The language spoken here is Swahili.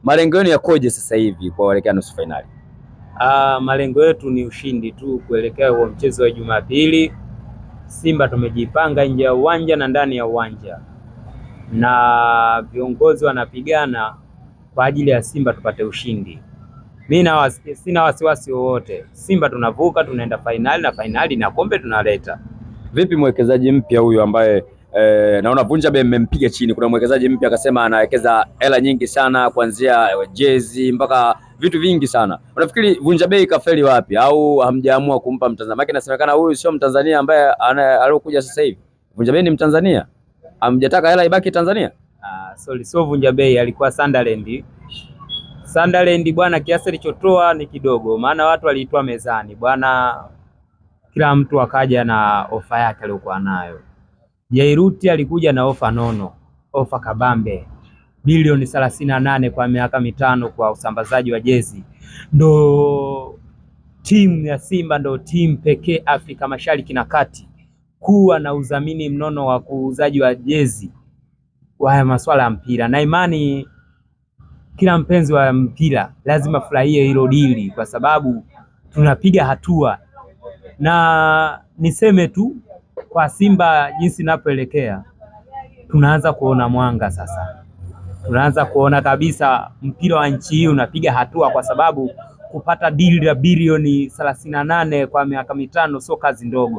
Malengo yenu yakoje sasa hivi kwa kuelekea nusu finali? Malengo yetu ni ushindi tu kuelekea huo mchezo wa Jumapili. Simba tumejipanga nje ya uwanja na ndani ya uwanja, na viongozi wanapigana kwa ajili ya Simba tupate ushindi. Mimi sina wasiwasi wowote. Simba tunavuka, tunaenda finali na finali na kombe tunaleta. Vipi mwekezaji mpya huyu ambaye naona Vunja Bei mmempiga chini? Kuna mwekezaji mpya akasema anawekeza hela nyingi sana kuanzia jezi mpaka vitu vingi sana. Unafikiri Vunja Bei kafeli wapi, au hamjaamua kumpa Mtanzania? Maana inasemekana huyu sio Mtanzania ambaye aliyokuja sasa hivi. Vunja Bei ni Mtanzania, hamjataka hela ibaki Tanzania? Sio Vunja Bei, alikuwa Sunderland. Sunderland bwana, kiasi alichotoa ni kidogo, maana watu waliitoa mezani bwana, kila mtu akaja na ofa yake aliyokuwa nayo. Jairuti alikuja na ofa nono, ofa kabambe, bilioni 38 kwa miaka mitano kwa usambazaji wa jezi. Ndo timu ya Simba, ndo timu pekee Afrika Mashariki na Kati kuwa na udhamini mnono wa kuuzaji wa jezi wa masuala ya mpira, na imani kila mpenzi wa mpira lazima furahie hilo dili, kwa sababu tunapiga hatua. Na niseme tu kwa Simba jinsi inapoelekea, tunaanza kuona mwanga sasa. Tunaanza kuona kabisa mpira wa nchi hii unapiga hatua, kwa sababu kupata dili la bilioni 38 kwa miaka mitano sio kazi ndogo.